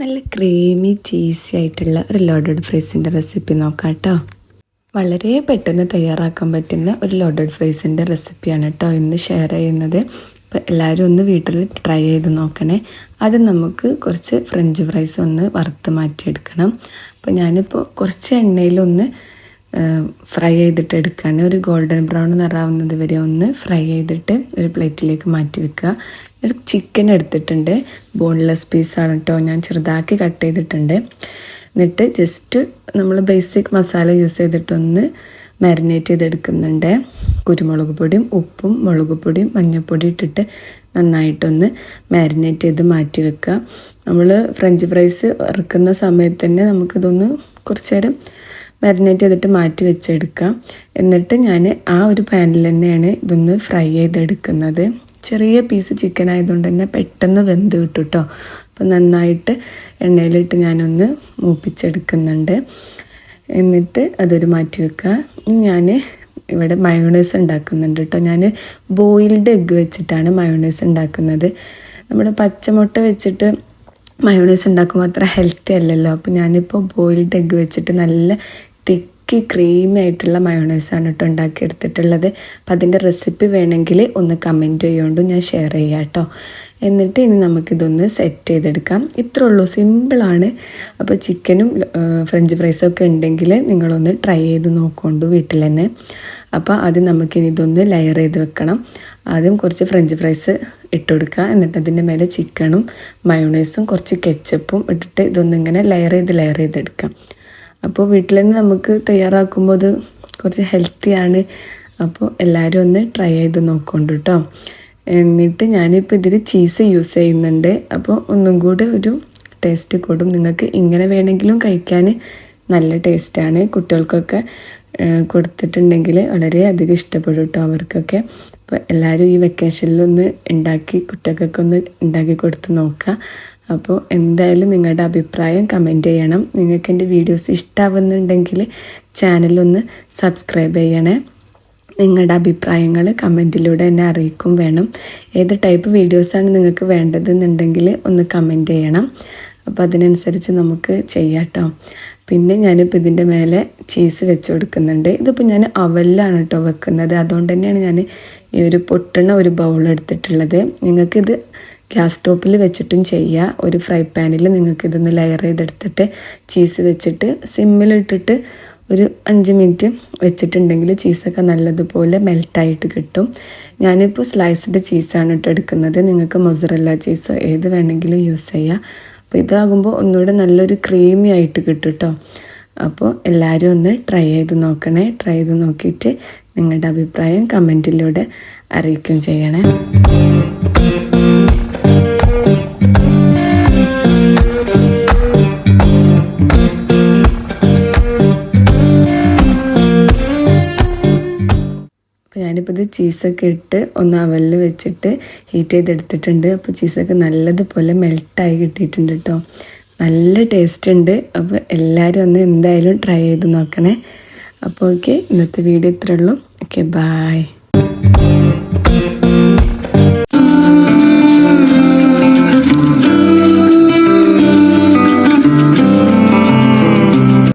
നല്ല creamy cheesy ആയിട്ടുള്ള ഒരു ലോഡഡ് ഫ്രൈസിൻ്റെ റെസിപ്പി നോക്കാം കേട്ടോ. വളരെ പെട്ടെന്ന് തയ്യാറാക്കാൻ പറ്റുന്ന ഒരു ലോഡഡ് ഫ്രൈസിൻ്റെ റെസിപ്പിയാണ് കേട്ടോ ഇന്ന് ഷെയർ ചെയ്യുന്നത്. അപ്പോൾ എല്ലാവരും ഒന്ന് വീട്ടിൽ ട്രൈ ചെയ്ത് നോക്കണേ. അത് നമുക്ക് കുറച്ച് ഫ്രഞ്ച് ഫ്രൈസ് ഒന്ന് വറുത്ത് മാറ്റിയെടുക്കണം. അപ്പോൾ ഞാനിപ്പോൾ കുറച്ച് എണ്ണയിലൊന്ന് ഫ്രൈ ചെയ്തിട്ട് എടുക്കുകയാണ്. ഒരു ഗോൾഡൻ ബ്രൗൺ നിറാവുന്നത് വരെ ഒന്ന് ഫ്രൈ ചെയ്തിട്ട് ഒരു പ്ലേറ്റിലേക്ക് മാറ്റി വെക്കുക. ഒരു ചിക്കൻ എടുത്തിട്ടുണ്ട്, ബോൺലെസ് പീസാണ് കേട്ടോ, ഞാൻ ചെറുതാക്കി കട്ട് ചെയ്തിട്ടുണ്ട്. എന്നിട്ട് ജസ്റ്റ് നമ്മൾ ബേസിക് മസാല യൂസ് ചെയ്തിട്ടൊന്ന് മാരിനേറ്റ് ചെയ്തെടുക്കുന്നുണ്ട്. കുരുമുളക് പൊടിയും ഉപ്പും മുളക് പൊടിയും മഞ്ഞൾപ്പൊടി ഇട്ടിട്ട് നന്നായിട്ടൊന്ന് മാരിനേറ്റ് ചെയ്ത് മാറ്റി വെക്കുക. നമ്മൾ ഫ്രഞ്ച് ഫ്രൈസ് ഇറക്കുന്ന സമയത്ത് തന്നെ നമുക്കിതൊന്ന് കുറച്ച് നേരം മാരിനേറ്റ് ചെയ്തിട്ട് മാറ്റി വെച്ചെടുക്കാം. എന്നിട്ട് ഞാൻ ആ ഒരു പാനിൽ തന്നെയാണ് ഇതൊന്ന് ഫ്രൈ ചെയ്തെടുക്കുന്നത്. ചെറിയ പീസ് ചിക്കൻ ആയതുകൊണ്ട് തന്നെ പെട്ടെന്ന് വെന്ത് കിട്ടും കേട്ടോ. അപ്പോൾ നന്നായിട്ട് എണ്ണയിലിട്ട് ഞാനൊന്ന് മൂപ്പിച്ചെടുക്കുന്നുണ്ട്. എന്നിട്ട് അതൊരു മാറ്റി വെക്കുക. ഞാൻ ഇവിടെ മയോണൈസ് ഉണ്ടാക്കുന്നുണ്ട് കേട്ടോ. ഞാൻ ബോയിൽഡ് എഗ്ഗ് വെച്ചിട്ടാണ് മയോണൈസ് ഉണ്ടാക്കുന്നത്. നമ്മുടെ പച്ചമുട്ട വെച്ചിട്ട് മയോണൈസ് ഉണ്ടാക്കുമ്പോൾ അത്ര ഹെൽത്തി അല്ലല്ലോ. അപ്പോൾ ഞാനിപ്പോൾ ബോയിൽഡ് എഗ്ഗ് വെച്ചിട്ട് നല്ല തിക്കി ക്രീമി ആയിട്ടുള്ള മയോണൈസാണ് കേട്ടോ ഉണ്ടാക്കിയെടുത്തിട്ടുള്ളത്. അപ്പോൾ അതിൻ്റെ റെസിപ്പി വേണമെങ്കിൽ ഒന്ന് കമൻറ്റ് ചെയ്യുകൊണ്ട് ഞാൻ ഷെയർ ചെയ്യാം കേട്ടോ. എന്നിട്ട് ഇനി നമുക്കിതൊന്ന് സെറ്റ് ചെയ്തെടുക്കാം. ഇത്രേ ഉള്ളൂ, സിമ്പിളാണ്. അപ്പോൾ ചിക്കനും ഫ്രഞ്ച് ഫ്രൈസൊക്കെ ഉണ്ടെങ്കിൽ നിങ്ങളൊന്ന് ട്രൈ ചെയ്ത് നോക്കൊണ്ടു വീട്ടിൽ തന്നെ. അപ്പോൾ ആദ്യം നമുക്കിനി ഇതൊന്ന് ലെയർ ചെയ്ത് വെക്കണം. ആദ്യം കുറച്ച് ഫ്രഞ്ച് ഫ്രൈസ് ഇട്ട് കൊടുക്കുക. എന്നിട്ട് അതിൻ്റെ മേലെ ചിക്കനും മയോണൈസും കുറച്ച് കെച്ചപ്പും ഇട്ടിട്ട് ഇതൊന്നിങ്ങനെ ലെയർ ചെയ്തെടുക്കാം. അപ്പോൾ വീട്ടിൽ തന്നെ നമുക്ക് തയ്യാറാക്കുമ്പോൾ അത് കുറച്ച് ഹെൽത്തിയാണ്. അപ്പോൾ എല്ലാവരും ഒന്ന് ട്രൈ ചെയ്ത് നോക്കൊണ്ടു കേട്ടോ. എന്നിട്ട് ഞാനിപ്പോൾ ഇതിൽ ചീസ് യൂസ് ചെയ്യുന്നുണ്ട്. അപ്പോൾ ഒന്നും കൂടെ ഒരു ടേസ്റ്റ് കൂടും. നിങ്ങൾക്ക് ഇങ്ങനെ വേണമെങ്കിലും കഴിക്കാൻ നല്ല ടേസ്റ്റാണ്. കുട്ടികൾക്കൊക്കെ കൊടുത്തിട്ടുണ്ടെങ്കിൽ വളരെ അധികം ഇഷ്ടപ്പെടും കേട്ടോ അവർക്കൊക്കെ. അപ്പോൾ എല്ലാവരും ഈ വെക്കേഷനിലൊന്ന് കുട്ടികൾക്കൊക്കെ ഒന്ന് ഉണ്ടാക്കി കൊടുത്ത് നോക്കുക. അപ്പോൾ എന്തായാലും നിങ്ങളുടെ അഭിപ്രായം കമൻറ്റ് ചെയ്യണം. നിങ്ങൾക്ക് എൻ്റെ വീഡിയോസ് ഇഷ്ടമാവുന്നുണ്ടെങ്കിൽ ചാനലൊന്ന് സബ്സ്ക്രൈബ് ചെയ്യണേ. നിങ്ങളുടെ അഭിപ്രായങ്ങൾ കമൻറ്റിലൂടെ എന്നെ അറിയിക്കും വേണം. ഏത് ടൈപ്പ് വീഡിയോസാണ് നിങ്ങൾക്ക് വേണ്ടതെന്നുണ്ടെങ്കിൽ ഒന്ന് കമൻറ്റ് ചെയ്യണം. അപ്പോൾ അതിനനുസരിച്ച് നമുക്ക് ചെയ്യാം കേട്ടോ. പിന്നെ ഞാനിപ്പോൾ ഇതിൻ്റെ മേലെ ചീസ് വെച്ച് കൊടുക്കുന്നുണ്ട്. ഇതിപ്പോൾ ഞാൻ അവലിലാണ് കേട്ടോ വെക്കുന്നത്. അതുകൊണ്ട് തന്നെയാണ് ഞാൻ ഈ ഒരു പൊട്ടണ ഒരു ബൗൾ എടുത്തിട്ടുള്ളത്. നിങ്ങൾക്കിത് ഗ്യാസ് സ്റ്റോപ്പിൽ വെച്ചിട്ടും ചെയ്യുക. ഒരു ഫ്രൈ പാനിൽ നിങ്ങൾക്കിതൊന്ന് ലെയർ ചെയ്തെടുത്തിട്ട് ചീസ് വെച്ചിട്ട് സിമ്മിലിട്ടിട്ട് ഒരു 5 മിനിറ്റ് വെച്ചിട്ടുണ്ടെങ്കിൽ ചീസൊക്കെ നല്ലതുപോലെ മെൽട്ടായിട്ട് കിട്ടും. ഞാനിപ്പോൾ സ്ലൈസ്ഡ് ചീസാണ് കേട്ടോ എടുക്കുന്നത്. നിങ്ങൾക്ക് മൊസറല്ല ചീസോ ഏത് വേണമെങ്കിലും യൂസ് ചെയ്യാം. അപ്പോൾ ഇതാകുമ്പോൾ ഒന്നുകൂടെ നല്ലൊരു ക്രീമി ആയിട്ട് കിട്ടും കേട്ടോ. അപ്പോൾ എല്ലാവരും ഒന്ന് ട്രൈ ചെയ്ത് നോക്കണേ. ട്രൈ ചെയ്ത് നോക്കിയിട്ട് നിങ്ങളുടെ അഭിപ്രായം കമൻറ്റിലൂടെ അറിയിക്കുകയും ചെയ്യണേ. ഞാനിപ്പോൾ ഇത് ചീസൊക്കെ ഇട്ട് ഒന്ന് അവലിൽ വെച്ചിട്ട് ഹീറ്റ് ചെയ്തെടുത്തിട്ടുണ്ട്. അപ്പോൾ ചീസൊക്കെ നല്ലതുപോലെ മെൽട്ടായി കിട്ടിയിട്ടുണ്ട് കേട്ടോ. നല്ല ടേസ്റ്റ് ഉണ്ട്. അപ്പോൾ എല്ലാവരും ഒന്ന് എന്തായാലും ട്രൈ ചെയ്ത് നോക്കണേ. അപ്പോൾ ഓക്കെ, ഇന്നത്തെ വീഡിയോ ഇത്രേ ഉള്ളൂ. Okay, bye.